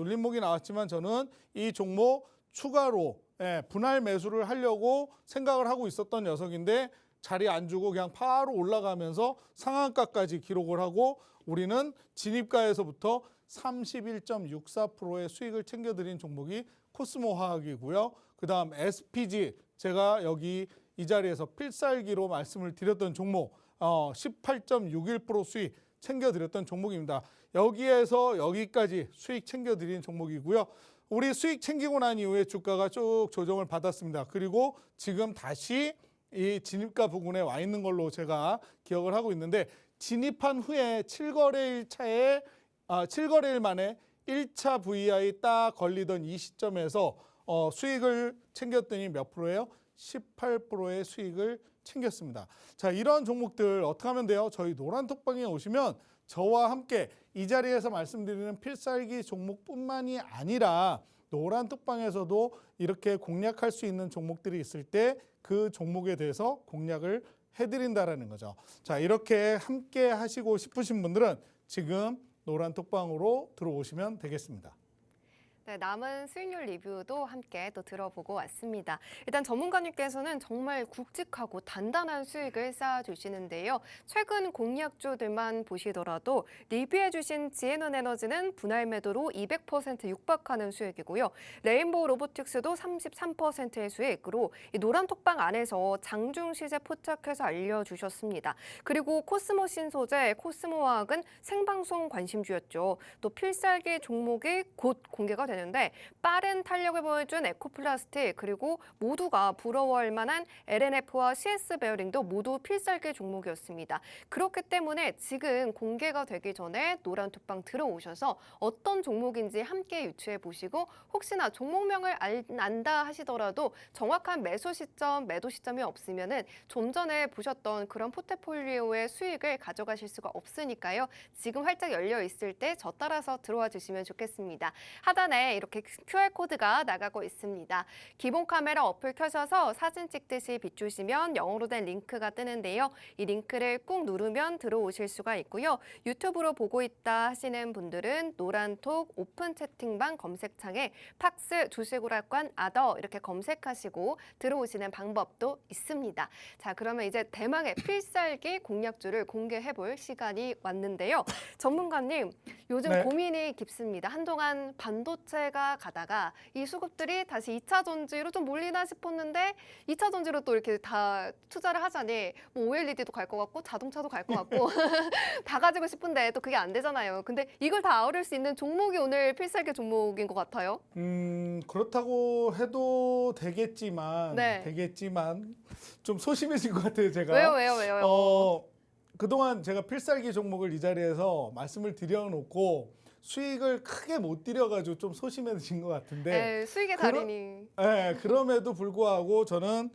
저는 이 종목 추가로 분할 매수를 하려고 생각을 하고 있었던 녀석인데 자리 안 주고 그냥 바로 올라가면서 상한가까지 기록을 하고 우리는 진입가에서부터 31.64%의 수익을 챙겨드린 종목이 코스모 화학이고요. 그 다음 SPG, 제가 여기 이 자리에서 필살기로 말씀을 드렸던 종목 18.61% 수익 챙겨드렸던 종목입니다. 여기에서 여기까지 수익 챙겨드린 종목이고요. 우리 수익 챙기고 난 이후에 주가가 쭉 조정을 받았습니다. 그리고 지금 다시 이 진입가 부근에 와 있는 걸로 제가 기억을 하고 있는데 진입한 후에 7거래일 만에 1차 VI 딱 걸리던 이 시점에서 수익을 챙겼더니 몇 프로예요? 18%의 수익을 챙겼습니다. 자, 이런 종목들 어떻게 하면 돼요? 저희 노란톡방에 오시면 저와 함께 이 자리에서 말씀드리는 필살기 종목뿐만이 아니라 노란톡방에서도 이렇게 공략할 수 있는 종목들이 있을 때 그 종목에 대해서 공략을 해드린다라는 거죠. 자, 이렇게 함께 하시고 싶으신 분들은 지금 노란톡방으로 들어오시면 되겠습니다. 네, 남은 수익률 리뷰도 함께 또 들어보고 왔습니다. 일단 전문가님께서는 정말 굵직하고 단단한 수익을 쌓아주시는데요. 최근 공약주들만 보시더라도 리뷰해주신 지앤원 에너지는 분할 매도로 200% 육박하는 수익이고요. 레인보우 로보틱스도 33%의 수익으로 이 노란톡방 안에서 장중 시세 포착해서 알려주셨습니다. 그리고 코스모 신소재, 코스모 화학은 생방송 관심주였죠. 또 필살기 종목이 곧 공개가 되는데 빠른 탄력을 보여준 에코플라스틱 그리고 모두가 부러워할 만한 LNF와 CS 베어링도 모두 필살기 종목이었습니다. 그렇기 때문에 지금 공개가 되기 전에 노란톡방 들어오셔서 어떤 종목인지 함께 유추해 보시고 혹시나 종목명을 안다 하시더라도 정확한 매수 시점, 매도 시점이 없으면은 좀 전에 보셨던 그런 포트폴리오의 수익을 가져가실 수가 없으니까요. 지금 활짝 열려 있을 때 저 따라서 들어와 주시면 좋겠습니다. 하단에 화면에 이렇게 QR코드가 나가고 있습니다. 기본 카메라 어플 켜셔서 사진 찍듯이 비추시면 영어로 된 링크가 뜨는데요. 이 링크를 꾹 누르면 들어오실 수가 있고요. 유튜브로 보고 있다 하시는 분들은 노란톡 오픈 채팅방 검색창에 팍스 주식오락관 아더 이렇게 검색하시고 들어오시는 방법도 있습니다. 자, 그러면 이제 대망의 필살기 공략주를 공개해볼 시간이 왔는데요. 전문가님, 요즘 네. 고민이 깊습니다. 한동안 반도체가 가다가 이 수급들이 다시 2차 전지로 좀 몰리나 싶었는데 2차 전지로 또 이렇게 다 투자를 하자니 뭐 OLED도 갈 것 같고 자동차도 갈 것 같고 다 가지고 싶은데 또 그게 안 되잖아요. 근데 이걸 다 아우를 수 있는 종목이 오늘 필살기 종목인 것 같아요. 그렇다고 해도 되겠지만 네. 좀 소심해진 것 같아요, 제가. 왜요? 그동안 제가 필살기 종목을 이 자리에서 말씀을 드려놓고 수익을 크게 못 드려가지고 좀 소심해진 것 같은데 네, 수익의 달인이. 그럼에도 불구하고 저는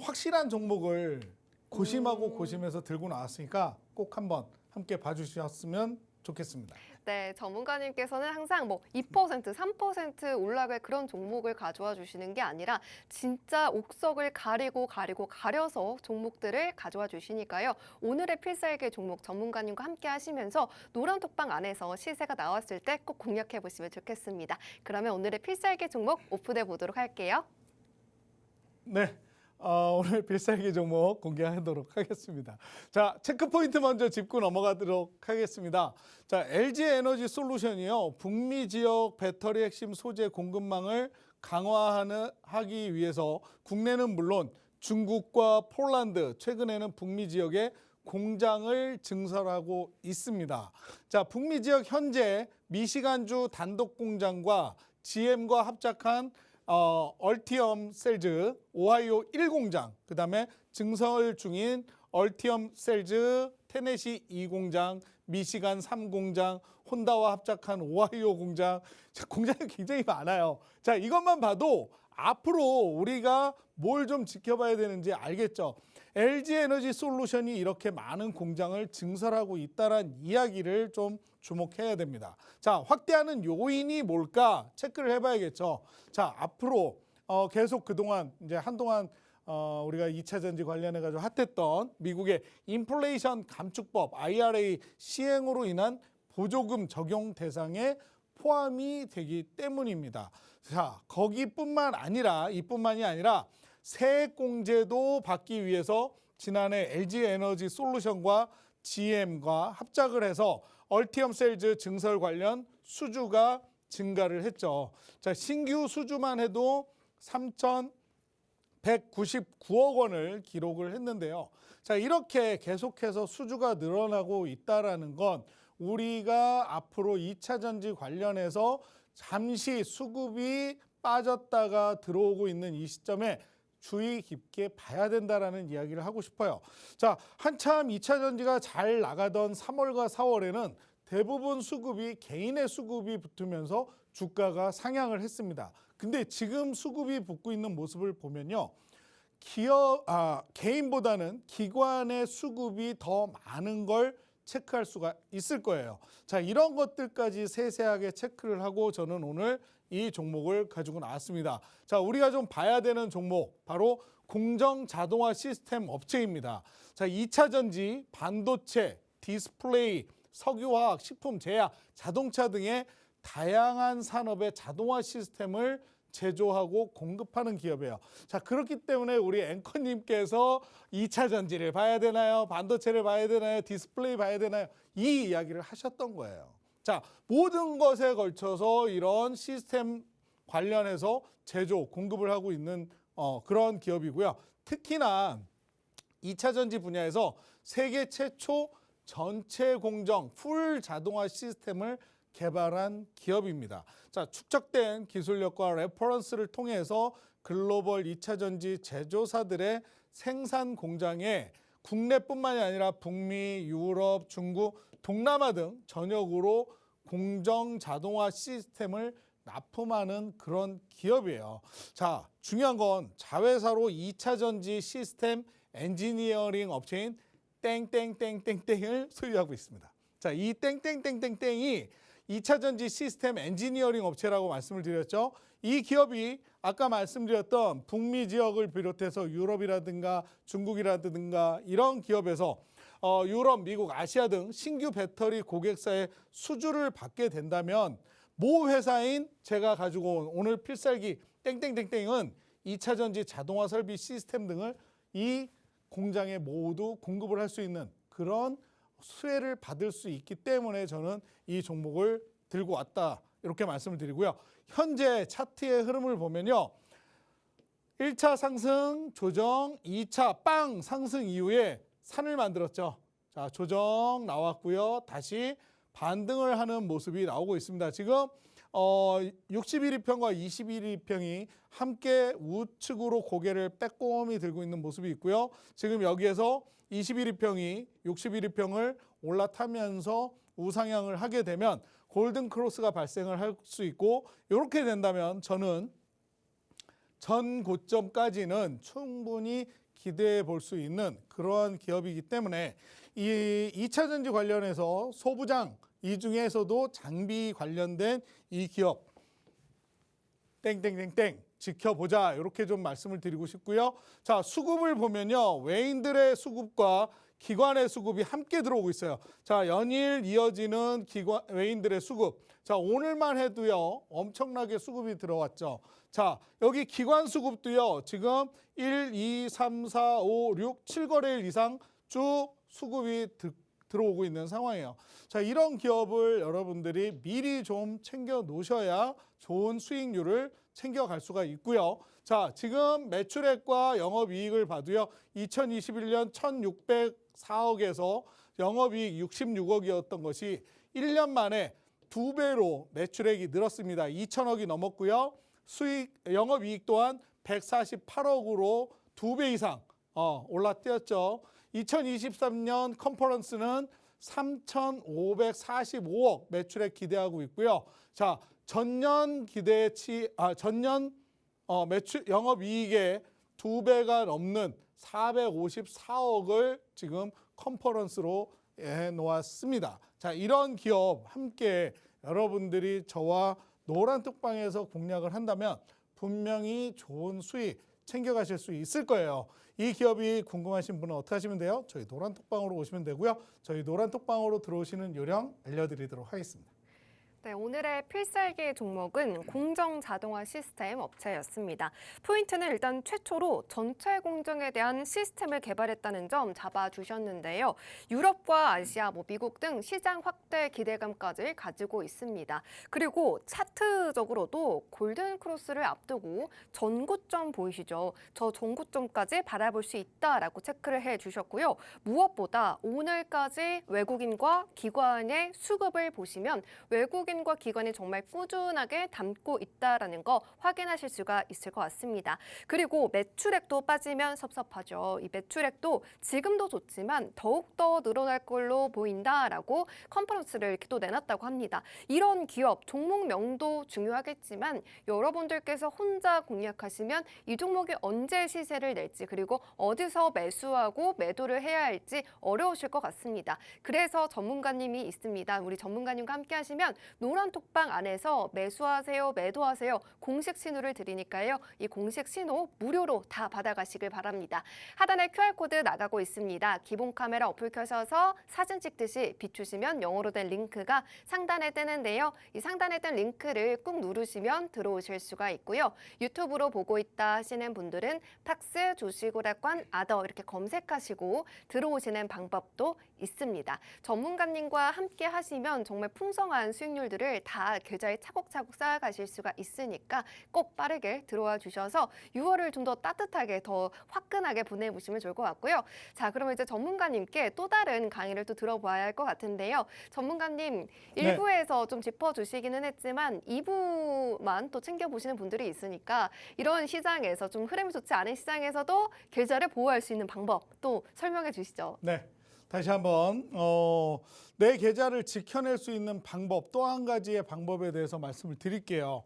확실한 종목을 고심해서 들고 나왔으니까 꼭 한번 함께 봐주셨으면 좋겠습니다. 네, 전문가님께서는 항상 뭐 2%, 3% 올라갈 그런 종목을 가져와 주시는 게 아니라 진짜 옥석을 가려서 종목들을 가져와 주시니까요. 오늘의 필살기 종목 전문가님과 함께 하시면서 노란톡방 안에서 시세가 나왔을 때 꼭 공략해 보시면 좋겠습니다. 그러면 오늘의 필살기 종목 오픈해 보도록 할게요. 네. 오늘 필살기 종목 공개하도록 하겠습니다. 자, 체크포인트 먼저 짚고 넘어가도록 하겠습니다. 자, LG에너지 솔루션이요. 북미 지역 배터리 핵심 소재 공급망을 강화하기 위해서 국내는 물론 중국과 폴란드, 최근에는 북미 지역에 공장을 증설하고 있습니다. 자, 북미 지역 현재 미시간주 단독 공장과 GM과 합작한 얼티엄 셀즈 오하이오 1공장, 그다음에 증설 중인 얼티엄 셀즈 테네시 2공장, 미시간 3공장, 혼다와 합작한 오하이오 공장, 공장이 굉장히 많아요. 자, 이것만 봐도 앞으로 우리가 뭘 좀 지켜봐야 되는지 알겠죠. LG에너지 솔루션이 이렇게 많은 공장을 증설하고 있다는 이야기를 좀 주목해야 됩니다. 자, 확대하는 요인이 뭘까 체크를 해봐야겠죠. 자, 앞으로 계속 그동안 이제 한동안 우리가 2차 전지 관련해 가지고 핫했던 미국의 인플레이션 감축법 IRA 시행으로 인한 보조금 적용 대상에 포함이 되기 때문입니다. 자, 이뿐만이 아니라 세액공제도 받기 위해서 지난해 LG에너지 솔루션과 GM과 합작을 해서 얼티엄 셀즈 증설 관련 수주가 증가를 했죠. 자, 신규 수주만 해도 3,199억 원을 기록을 했는데요. 자, 이렇게 계속해서 수주가 늘어나고 있다라는 건 우리가 앞으로 2차 전지 관련해서 잠시 수급이 빠졌다가 들어오고 있는 이 시점에 주의 깊게 봐야 된다라는 이야기를 하고 싶어요. 자, 한참 2차 전지가 잘 나가던 3월과 4월에는 대부분 수급이 개인의 수급이 붙으면서 주가가 상향을 했습니다. 근데 지금 수급이 붙고 있는 모습을 보면요. 개인보다는 기관의 수급이 더 많은 걸 체크할 수가 있을 거예요. 자, 이런 것들까지 세세하게 체크를 하고 저는 오늘 이 종목을 가지고 나왔습니다. 자, 우리가 좀 봐야 되는 종목 바로 공정 자동화 시스템 업체입니다. 자, 2차 전지, 반도체, 디스플레이, 석유화학, 식품, 제약, 자동차 등의 다양한 산업의 자동화 시스템을 제조하고 공급하는 기업이에요. 자, 그렇기 때문에 우리 앵커님께서 2차 전지를 봐야 되나요? 반도체를 봐야 되나요? 디스플레이 봐야 되나요? 이 이야기를 하셨던 거예요. 자, 모든 것에 걸쳐서 이런 시스템 관련해서 제조, 공급을 하고 있는 그런 기업이고요. 특히나 2차 전지 분야에서 세계 최초 전체 공정 풀 자동화 시스템을 개발한 기업입니다. 자, 축적된 기술력과 레퍼런스를 통해서 글로벌 2차 전지 제조사들의 생산 공장에 국내뿐만이 아니라 북미, 유럽, 중국, 동남아 등 전역으로 공정 자동화 시스템을 납품하는 그런 기업이에요. 자, 중요한 건 자회사로 2차 전지 시스템 엔지니어링 업체인 땡땡땡땡땡을 소유하고 있습니다. 자, 이 땡땡땡땡땡이 2차 전지 시스템 엔지니어링 업체라고 말씀을 드렸죠. 이 기업이 아까 말씀드렸던 북미 지역을 비롯해서 유럽이라든가 중국이라든가 이런 기업에서 유럽, 미국, 아시아 등 신규 배터리 고객사의 수주를 받게 된다면 모 회사인 제가 가지고 온 오늘 필살기 땡땡땡땡은 2차 전지 자동화 설비 시스템 등을 이 공장에 모두 공급을 할 수 있는 그런 수혜를 받을 수 있기 때문에 저는 이 종목을 들고 왔다 이렇게 말씀을 드리고요. 현재 차트의 흐름을 보면요. 1차 상승 조정, 2차 빵 상승 이후에 산을 만들었죠. 자, 조정 나왔고요. 다시 반등을 하는 모습이 나오고 있습니다. 지금 61일평과 21일평이 함께 우측으로 고개를 빼꼼히 들고 있는 모습이 있고요. 지금 여기에서 21일평이 61일평을 올라타면서 우상향을 하게 되면 골든 크로스가 발생을 할 수 있고 이렇게 된다면 저는 전 고점까지는 충분히 기대해 볼 수 있는 그러한 기업이기 때문에 이 2차 전지 관련해서 소부장 이 중에서도 장비 관련된 이 기업 땡땡땡땡 지켜보자 이렇게 좀 말씀을 드리고 싶고요. 자, 수급을 보면요. 외인들의 수급과 기관의 수급이 함께 들어오고 있어요. 자, 연일 이어지는 외인들의 수급. 자, 오늘만 해도요. 엄청나게 수급이 들어왔죠. 자, 여기 기관 수급도요. 지금 1, 2, 3, 4, 5, 6, 7거래일 이상 쭉 수급이 들어오고 있는 상황이에요. 자, 이런 기업을 여러분들이 미리 좀 챙겨 놓으셔야 좋은 수익률을 챙겨갈 수가 있고요. 자, 지금 매출액과 영업이익을 봐도요. 2021년 1,604억에서 영업이익 66억이었던 것이 1년 만에 2배로 매출액이 늘었습니다. 2천억이 넘었고요. 영업이익 또한 148억으로 2배 이상 올라뛰었죠. 2023년 컨퍼런스는 3,545억 매출액 기대하고 있고요. 자, 전년 매출 영업이익의 2배가 넘는 454억을 지금 컨퍼런스로 해놓았습니다. 자, 이런 기업 함께 여러분들이 저와 노란 톡방에서 공략을 한다면 분명히 좋은 수익 챙겨가실 수 있을 거예요. 이 기업이 궁금하신 분은 어떻게 하시면 돼요? 저희 노란 톡방으로 오시면 되고요. 저희 노란 톡방으로 들어오시는 요령 알려드리도록 하겠습니다. 네, 오늘의 필살기 종목은 공정 자동화 시스템 업체였습니다. 포인트는 일단 최초로 전체 공정에 대한 시스템을 개발했다는 점 잡아주셨는데요. 유럽과 아시아, 미국 등 시장 확대 기대감까지 가지고 있습니다. 그리고 차트적으로도 골든 크로스를 앞두고 전고점 보이시죠? 저 전고점까지 바라볼 수 있다라고 체크를 해주셨고요. 무엇보다 오늘까지 외국인과 기관의 수급을 보시면 외국인과 기관이 정말 꾸준하게 담고 있다라는 거 확인하실 수가 있을 것 같습니다. 그리고 매출액도 빠지면 섭섭하죠. 이 매출액도 지금도 좋지만 더욱더 늘어날 걸로 보인다라고 컨퍼런스를 이렇게 또 내놨다고 합니다. 이런 기업 종목명도 중요하겠지만 여러분들께서 혼자 공략하시면 이 종목이 언제 시세를 낼지 그리고 어디서 매수하고 매도를 해야 할지 어려우실 것 같습니다. 그래서 전문가님이 있습니다. 우리 전문가님과 함께 하시면 노란 톡방 안에서 매수하세요, 매도하세요 공식 신호를 드리니까요. 이 공식 신호 무료로 다 받아가시길 바랍니다. 하단에 QR코드 나가고 있습니다. 기본 카메라 어플 켜셔서 사진 찍듯이 비추시면 영어로 된 링크가 상단에 뜨는데요. 이 상단에 뜬 링크를 꾹 누르시면 들어오실 수가 있고요. 유튜브로 보고 있다 하시는 분들은 팍스 조시고락관 아더 이렇게 검색하시고 들어오시는 방법도 있습니다. 전문가님과 함께 하시면 정말 풍성한 수익률들을 다 계좌에 차곡차곡 쌓아가실 수가 있으니까 꼭 빠르게 들어와 주셔서 6월을 좀 더 따뜻하게 더 화끈하게 보내보시면 좋을 것 같고요. 자, 그러면 이제 전문가님께 또 다른 강의를 또 들어봐야 할 것 같은데요. 전문가님 1부에서 좀 짚어주시기는 했지만 2부만 또 챙겨보시는 분들이 있으니까 이런 시장에서 좀 흐름이 좋지 않은 시장에서도 계좌를 보호할 수 있는 방법 또 설명해 주시죠. 네. 다시 한번 내 계좌를 지켜낼 수 있는 방법 또 한 가지의 방법에 대해서 말씀을 드릴게요.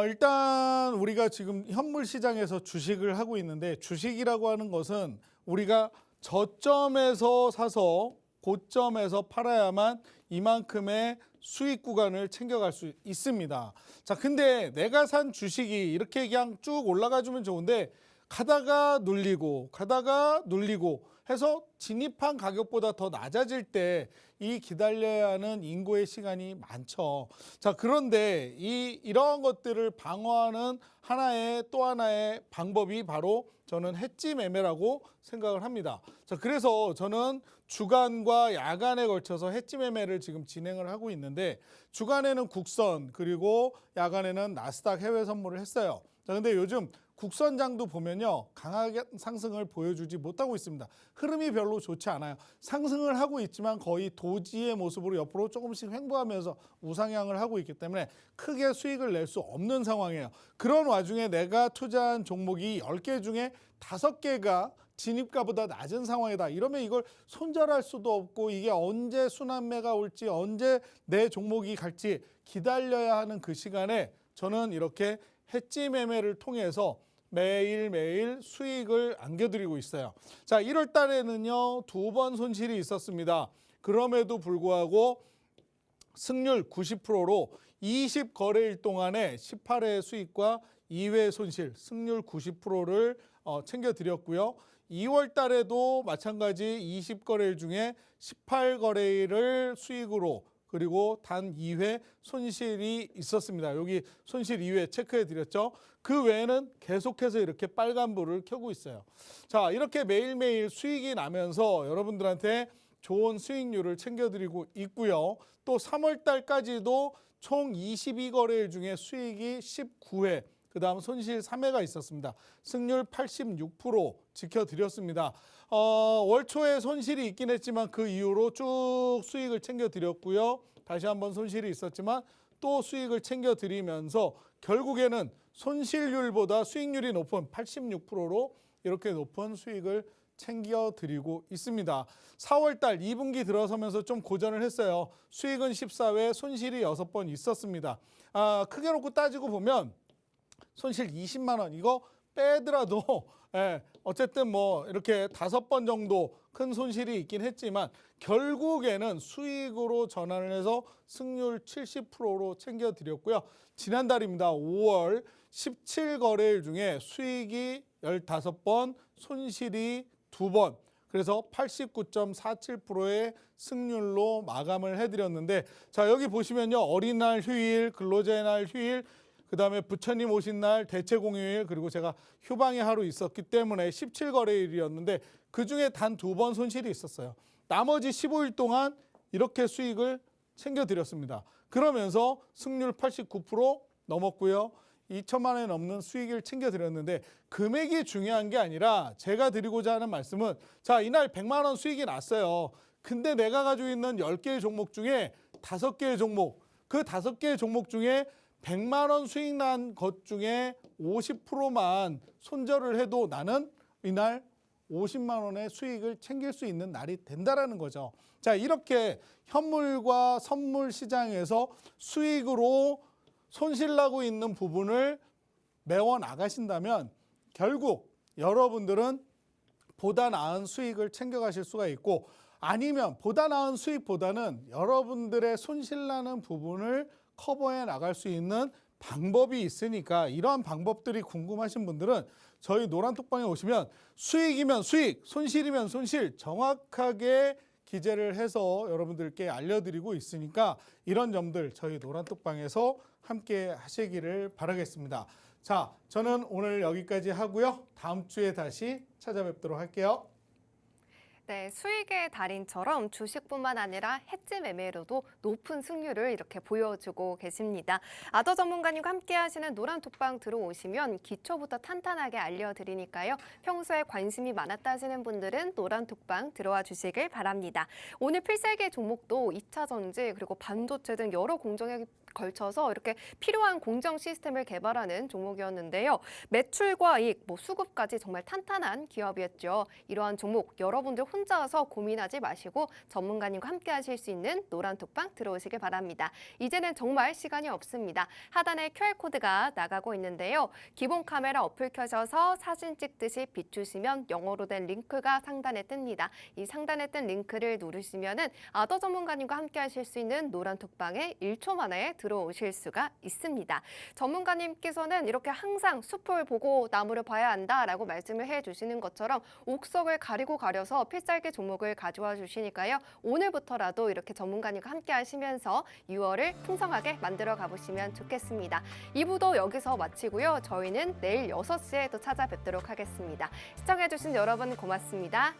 일단 우리가 지금 현물 시장에서 주식을 하고 있는데 주식이라고 하는 것은 우리가 저점에서 사서 고점에서 팔아야만 이만큼의 수익 구간을 챙겨갈 수 있습니다. 자, 근데 내가 산 주식이 이렇게 그냥 쭉 올라가주면 좋은데 가다가 눌리고 가다가 눌리고 해서 진입한 가격보다 더 낮아질 때 이 기다려야 하는 인고의 시간이 많죠. 자, 그런데 이러한 것들을 방어하는 또 하나의 방법이 바로 저는 해지 매매라고 생각을 합니다. 자, 그래서 저는 주간과 야간에 걸쳐서 해지 매매를 지금 진행을 하고 있는데 주간에는 국선 그리고 야간에는 나스닥 해외 선물을 했어요. 자, 근데 요즘 국선장도 보면요, 강하게 상승을 보여주지 못하고 있습니다. 흐름이 별로 좋지 않아요. 상승을 하고 있지만 거의 도지의 모습으로 옆으로 조금씩 횡보하면서 우상향을 하고 있기 때문에 크게 수익을 낼 수 없는 상황이에요. 그런 와중에 내가 투자한 종목이 10개 중에 5개가 진입가보다 낮은 상황이다. 이러면 이걸 손절할 수도 없고 이게 언제 순환매가 올지 언제 내 종목이 갈지 기다려야 하는 그 시간에 저는 이렇게 해지 매매를 통해서 매일매일 수익을 안겨드리고 있어요. 자, 1월 달에는요 2번 손실이 있었습니다. 그럼에도 불구하고 승률 90%로 20거래일 동안에 18회 수익과 2회 손실, 승률 90%를 챙겨드렸고요. 2월 달에도 마찬가지 20거래일 중에 18거래일을 수익으로 그리고 단 2회 손실이 있었습니다. 여기 손실 2회 체크해 드렸죠. 그 외에는 계속해서 이렇게 빨간불을 켜고 있어요. 자, 이렇게 매일매일 수익이 나면서 여러분들한테 좋은 수익률을 챙겨드리고 있고요. 또 3월 달까지도 총 22거래일 중에 수익이 19회, 그 다음 손실 3회가 있었습니다. 승률 86% 지켜드렸습니다. 월 초에 손실이 있긴 했지만 그 이후로 쭉 수익을 챙겨드렸고요. 다시 한번 손실이 있었지만 또 수익을 챙겨드리면서 결국에는 손실률보다 수익률이 높은 86%로 이렇게 높은 수익을 챙겨드리고 있습니다. 4월달 2분기 들어서면서 좀 고전을 했어요. 수익은 14회, 손실이 6번 있었습니다. 크게 놓고 따지고 보면 손실 20만 원 이거 빼더라도 어쨌든 뭐 이렇게 5번 정도 큰 손실이 있긴 했지만 결국에는 수익으로 전환을 해서 승률 70%로 챙겨드렸고요. 지난달입니다. 5월 17거래일 중에 수익이 15번, 손실이 2번, 그래서 89.47%의 승률로 마감을 해드렸는데 자, 여기 보시면요. 어린날 휴일, 근로자의 날 휴일, 그 다음에 부처님 오신 날 대체공휴일, 그리고 제가 휴방의 하루 있었기 때문에 17거래일이었는데 그중에 단 2번 손실이 있었어요. 나머지 15일 동안 이렇게 수익을 챙겨드렸습니다. 그러면서 승률 89% 넘었고요. 2천만 원이 넘는 수익을 챙겨드렸는데 금액이 중요한 게 아니라 제가 드리고자 하는 말씀은 자, 이날 100만 원 수익이 났어요. 근데 내가 가지고 있는 10개의 종목 중에 5개의 종목, 그 5개의 종목 중에 100만 원 수익 난 것 중에 50%만 손절을 해도 나는 이날 50만 원의 수익을 챙길 수 있는 날이 된다라는 거죠. 자, 이렇게 현물과 선물 시장에서 수익으로 손실 나고 있는 부분을 메워 나가신다면 결국 여러분들은 보다 나은 수익을 챙겨가실 수가 있고 아니면 보다 나은 수익보다는 여러분들의 손실 나는 부분을 커버해 나갈 수 있는 방법이 있으니까 이러한 방법들이 궁금하신 분들은 저희 노란톡방에 오시면 수익이면 수익, 손실이면 손실 정확하게 기재를 해서 여러분들께 알려드리고 있으니까 이런 점들 저희 노란톡방에서 함께 하시기를 바라겠습니다. 자, 저는 오늘 여기까지 하고요. 다음 주에 다시 찾아뵙도록 할게요. 네, 수익의 달인처럼 주식뿐만 아니라 해지 매매로도 높은 승률을 이렇게 보여주고 계십니다. 아더 전문가님과 함께 하시는 노란톡방 들어오시면 기초부터 탄탄하게 알려드리니까요. 평소에 관심이 많았다 하시는 분들은 노란톡방 들어와 주시길 바랍니다. 오늘 필살기 종목도 2차 전지 그리고 반도체 등 여러 공정에 걸쳐서 이렇게 필요한 공정 시스템을 개발하는 종목이었는데요. 매출과 이익, 수급까지 정말 탄탄한 기업이었죠. 이러한 종목 여러분들 혼자서 고민하지 마시고 전문가님과 함께 하실 수 있는 노란톡방 들어오시길 바랍니다. 이제는 정말 시간이 없습니다. 하단에 QR코드가 나가고 있는데요. 기본 카메라 어플 켜셔서 사진 찍듯이 비추시면 영어로 된 링크가 상단에 뜹니다. 이 상단에 뜬 링크를 누르시면은 아더 전문가님과 함께 하실 수 있는 노란톡방에 1초 만에 들어오실 수가 있습니다. 전문가님께서는 이렇게 항상 숲을 보고 나무를 봐야 한다라고 말씀을 해주시는 것처럼 옥석을 가리고 가려서 필살기 종목을 가져와 주시니까요. 오늘부터라도 이렇게 전문가님과 함께 하시면서 6월을 풍성하게 만들어 가보시면 좋겠습니다. 2부도 여기서 마치고요. 저희는 내일 6시에 또 찾아뵙도록 하겠습니다. 시청해주신 여러분 고맙습니다.